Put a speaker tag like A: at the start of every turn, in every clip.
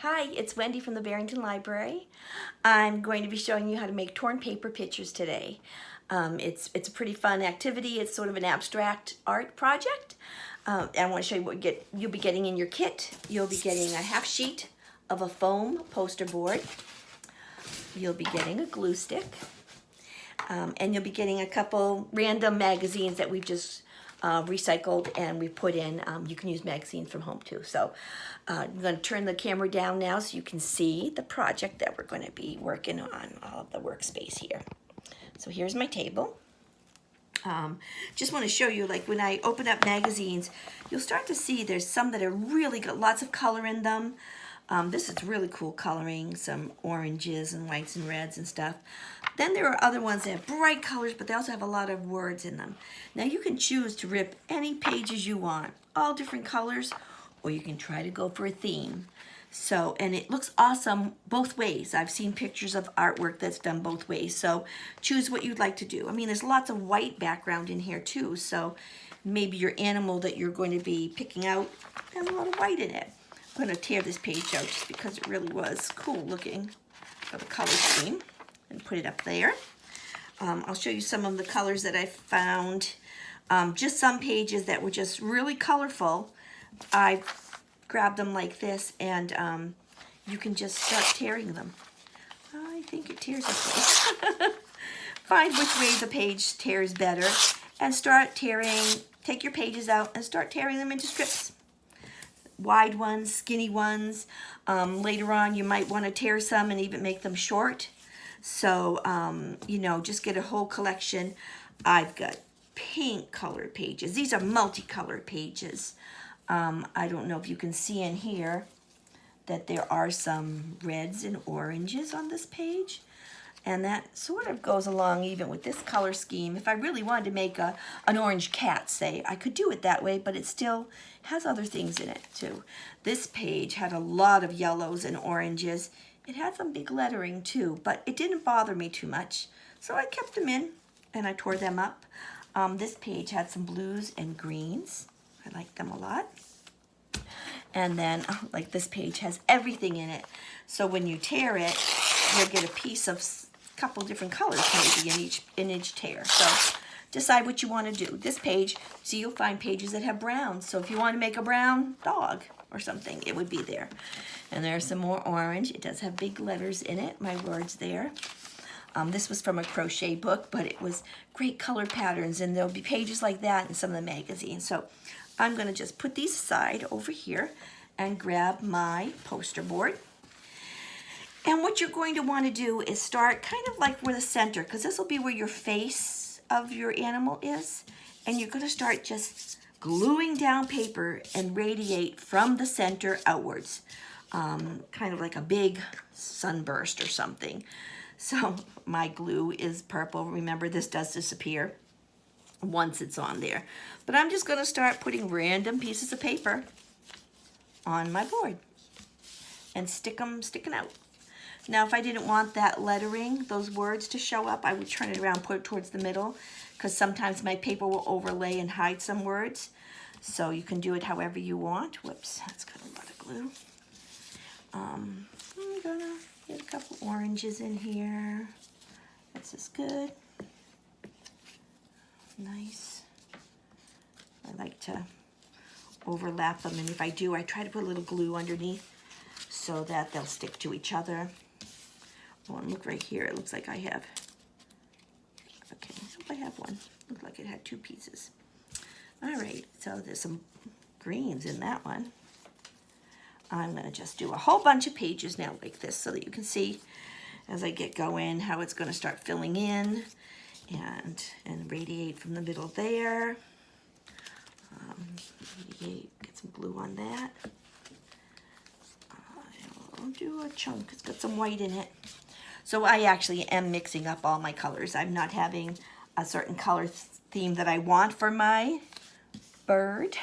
A: Hi, it's Wendy from the Barrington Library. I'm going to be showing you how to make torn paper pictures today. It's a pretty fun activity. It's sort of an abstract art project. And I want to show you what you'll be getting in your kit. You'll be getting a half sheet of a foam poster board. You'll be getting a glue stick. And you'll be getting a couple random magazines that we've just recycled and we put in. You can use magazines from home too. So I'm going to turn the camera down now so you can see the project that we're going to be working on, all of the workspace here. So here's my table. Just want to show you, like when I open up magazines, you'll start to see there's some that are really got lots of color in them. This is really cool coloring, some oranges and whites and reds and stuff. Then there are other ones that have bright colors, but they also have a lot of words in them. Now you can choose to rip any pages you want, all different colors, or you can try to go for a theme. So, and it looks awesome both ways. I've seen pictures of artwork that's done both ways. So choose what you'd like to do. I mean, there's lots of white background in here too. So maybe your animal that you're going to be picking out has a lot of white in it. I'm going to tear this page out just because it really was cool looking for the color scheme and put it up there. I'll show you some of the colors that I found. Just some pages that were just really colorful. I grabbed them like this and you can just start tearing them. I think it tears this way. Find which way the page tears better and start tearing. Take your pages out and start tearing them into strips. Wide ones, skinny ones. Later on you might want to tear some and even make them short. So, you know, just get a whole collection. I've got pink colored pages. These are multicolored pages. I don't know if you can see in here that there are some reds and oranges on this page. And that sort of goes along even with this color scheme. If I really wanted to make an orange cat, say, I could do it that way, but it still has other things in it too. This page had a lot of yellows and oranges. It had some big lettering too, but it didn't bother me too much. So I kept them in and I tore them up. This page had some blues and greens. I like them a lot. And then, like this page has everything in it. So when you tear it, you'll get a piece of a couple different colors maybe in each tear. So decide what you want to do. This page, see, you'll find pages that have brown. So if you want to make a brown dog or something, it would be there. And there's some more orange. It does have big letters in it, my words there. This was from a crochet book, but it was great color patterns, and there'll be pages like that in some of the magazines. So I'm going to just put these aside over here and grab my poster board. And what you're going to want to do is start kind of like where the center, because this will be where your face of your animal is. And you're going to start just gluing down paper and radiate from the center outwards. Kind of like a big sunburst or something. So my glue is purple. Remember, this does disappear once it's on there. But I'm just going to start putting random pieces of paper on my board and stick them sticking out. Now, if I didn't want that lettering, those words to show up, I would turn it around, put it towards the middle, because sometimes my paper will overlay and hide some words. So you can do it however you want. Whoops, that's got a lot of glue. I'm gonna get a couple oranges in here. This is good. Nice. I like to overlap them, and if I do, I try to put a little glue underneath so that they'll stick to each other. Oh, and look right here, it looks like I have, okay, I have one. Looks like it had two pieces. All right, so there's some greens in that one. I'm gonna just do a whole bunch of pages now like this so that you can see as I get going how it's gonna start filling in and radiate from the middle there. Get some glue on that. I'll do a chunk, it's got some white in it. So I actually am mixing up all my colors. I'm not having a certain color theme that I want for my bird,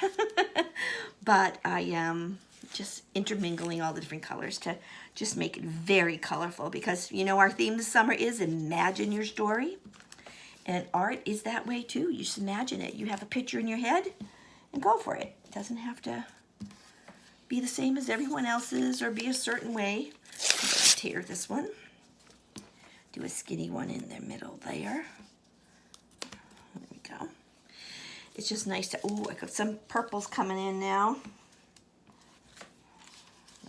A: but I am just intermingling all the different colors to just make it very colorful, because you know our theme this summer is imagine your story, and art is that way too. You just imagine it. You have a picture in your head and go for it. It doesn't have to be the same as everyone else's or be a certain way. I'm going to tear this one. Do a skinny one in the middle there. There we go. It's just nice to, oh, I got some purples coming in now.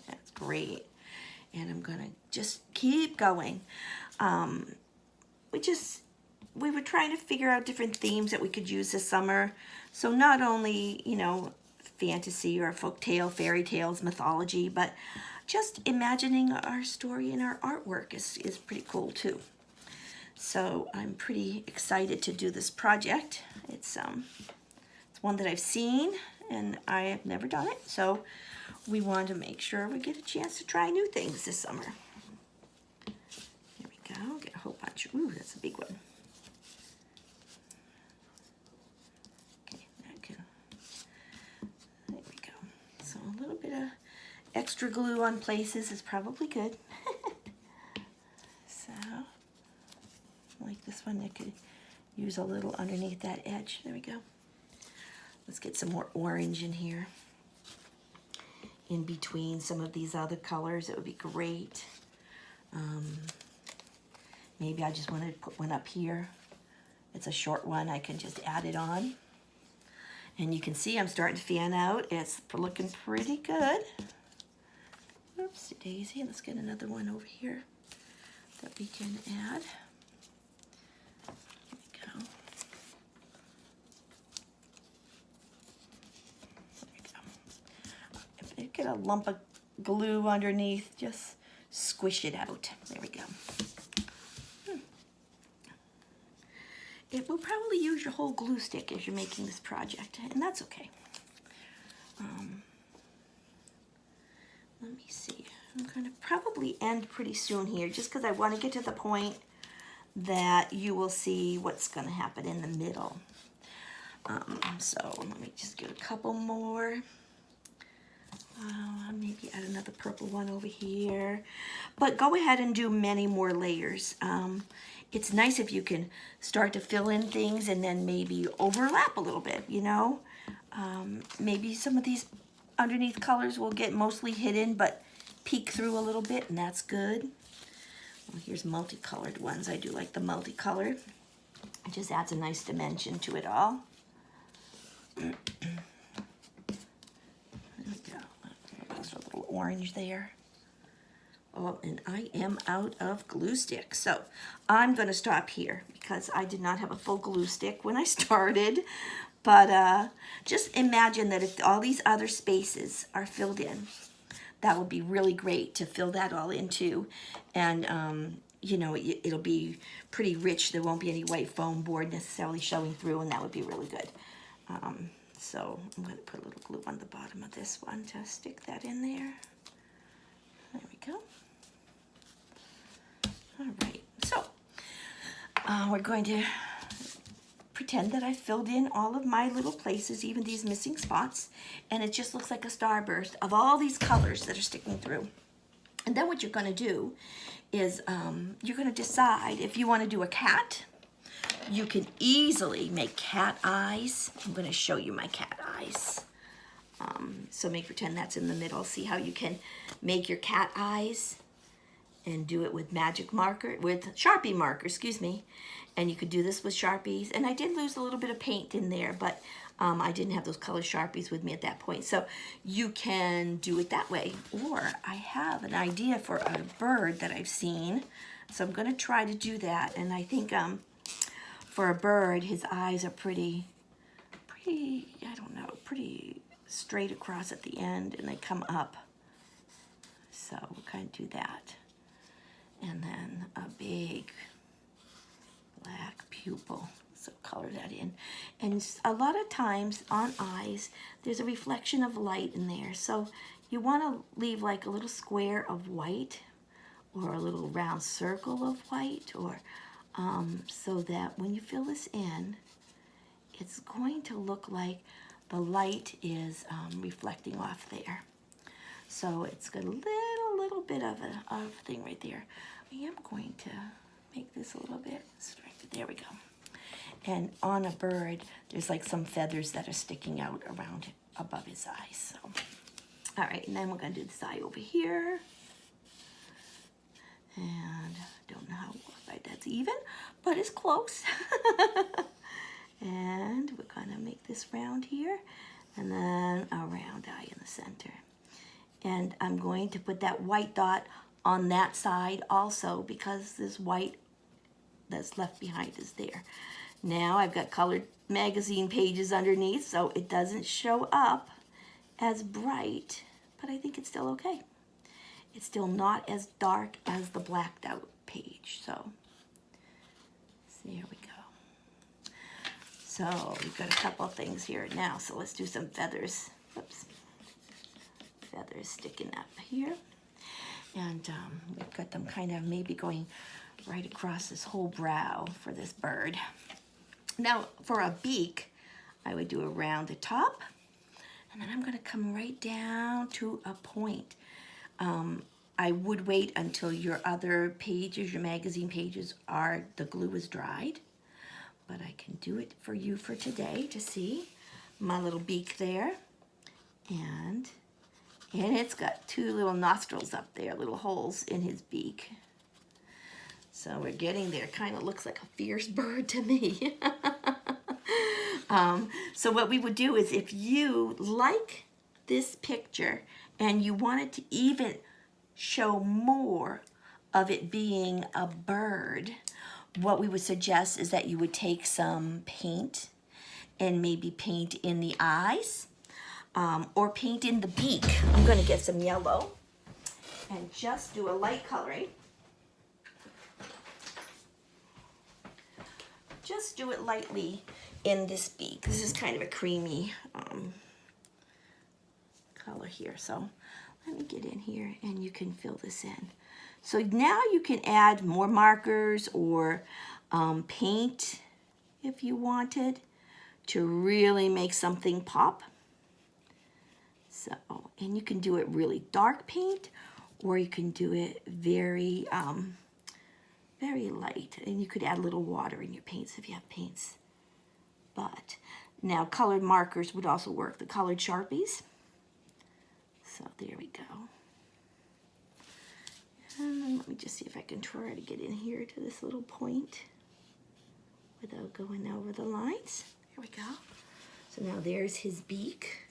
A: That's great. And I'm gonna just keep going. We were trying to figure out different themes that we could use this summer. So not only, you know, fantasy or folktale, fairy tales, mythology, but just imagining our story and our artwork is pretty cool too. So I'm pretty excited to do this project. It's one that I've seen and I have never done it. So we want to make sure we get a chance to try new things this summer. Here we go, get a whole bunch. Ooh, that's a big one. Okay, there we go. So a little bit of extra glue on places is probably good. So, like this one, I could use a little underneath that edge. There we go. Let's get some more orange in here. In between some of these other colors, it would be great. Maybe I just wanted to put one up here. It's a short one, I can just add it on. And you can see I'm starting to fan out. It's looking pretty good. Oops, daisy, let's get another one over here that we can add. Get a lump of glue underneath, just squish it out. There we go. It will probably use your whole glue stick as you're making this project, and that's okay. Let me see. I'm going to probably end pretty soon here, just because I want to get to the point that you will see what's going to happen in the middle. So let me just get a couple more. Maybe add another purple one over here. But go ahead and do many more layers. It's nice if you can start to fill in things and then maybe overlap a little bit, you know. Maybe some of these underneath colors will get mostly hidden but peek through a little bit, and that's good. Well, here's multicolored ones. I do like the multicolored. It just adds a nice dimension to it all. Extra little orange there. Oh, and I am out of glue sticks. So I'm going to stop here because I did not have a full glue stick when I started. But just imagine that if all these other spaces are filled in, that would be really great to fill that all into. And, you know, it'll be pretty rich. There won't be any white foam board necessarily showing through, and that would be really good. So I'm going to put a little glue on the bottom of this one to stick that in there. There we go. All right, so we're going to pretend that I filled in all of my little places, even these missing spots, and it just looks like a starburst of all these colors that are sticking through. And then what you're going to do is you're going to decide if you want to do a cat. You can easily make cat eyes. I'm going to show you my cat eyes. So pretend that's in the middle. See how you can make your cat eyes and do it with magic marker, with Sharpie marker, excuse me. And you could do this with Sharpies. And I did lose a little bit of paint in there, but I didn't have those color Sharpies with me at that point. So you can do it that way. Or I have an idea for a bird that I've seen. So I'm going to try to do that. And I think for a bird, his eyes are pretty, I don't know, pretty straight across at the end, and they come up. So we'll kind of do that. And then a big black pupil. So color that in. And a lot of times on eyes, there's a reflection of light in there. So you want to leave like a little square of white or a little round circle of white, or so that when you fill this in, it's going to look like the light is reflecting off there. So it's got a little bit of a thing right there. I am going to make this a little bit straighter. There we go. And on a bird, there's like some feathers that are sticking out around above his eyes. So All right, and then we're gonna do the side over here. And I don't know how wide that's even, but it's close. And we're gonna make this round here, and then a round eye in the center. And I'm going to put that white dot on that side also, because this white that's left behind is there. Now I've got colored magazine pages underneath, so it doesn't show up as bright, but I think it's still okay. It's still not as dark as the blacked out page, so there we go. So we've got a couple of things here now, so let's do some feathers. Oops. Feathers sticking up here. And we've got them kind of maybe going right across this whole brow for this bird. Now for a beak, I would do around the top, and then I'm gonna come right down to a point. I would wait until your other pages, your magazine pages, the glue is dried, but I can do it for you for today to see my little beak there. And it's got two little nostrils up there, little holes in his beak. So we're getting there. Kind of looks like a fierce bird to me. So what we would do is, if you like this picture and you wanted to even show more of it being a bird, what we would suggest is that you would take some paint and maybe paint in the eyes, or paint in the beak. I'm going to get some yellow and just do a light coloring. Just do it lightly in this beak. This is kind of a creamy color here, so let me get in here and you can fill this in. So now you can add more markers or paint if you wanted to really make something pop. So, and you can do it really dark paint, or you can do it very, very light. And you could add a little water in your paints if you have paints. But now colored markers would also work, the colored Sharpies. So there we go. And let me just see if I can try to get in here to this little point without going over the lines. There we go. So now there's his beak.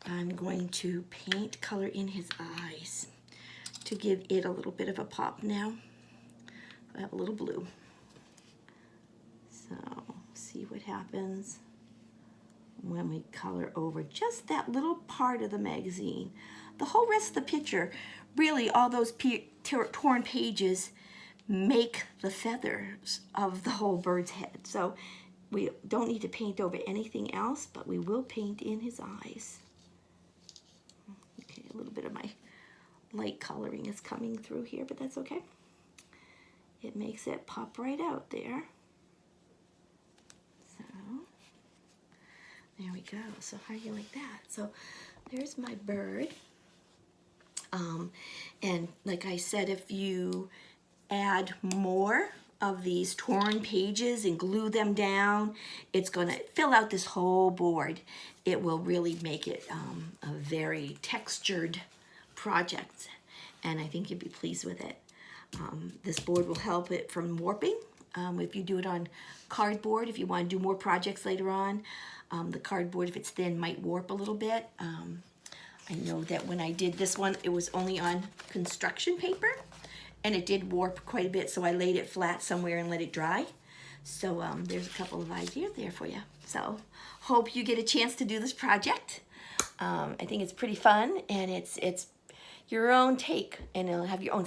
A: I'm going to paint color in his eyes to give it a little bit of a pop now. I have a little blue. So see what happens when we color over just that little part of the magazine. The whole rest of the picture, really all those torn pages make the feathers of the whole bird's head. So we don't need to paint over anything else, but we will paint in his eyes. Okay, a little bit of my light coloring is coming through here, but that's okay. It makes it pop right out there. So there we go. So how do you like that? So there's my bird. And like I said, if you add more of these torn pages and glue them down, it's going to fill out this whole board. It will really make it a very textured project, and I think you'd be pleased with it. This board will help it from warping. If you do it on cardboard, if you want to do more projects later on, the cardboard, if it's thin, might warp a little bit. I know that when I did this one, it was only on construction paper, and it did warp quite a bit, so I laid it flat somewhere and let it dry. So there's a couple of ideas there for you. So hope you get a chance to do this project. I think it's pretty fun, and it's your own take, and it'll have your own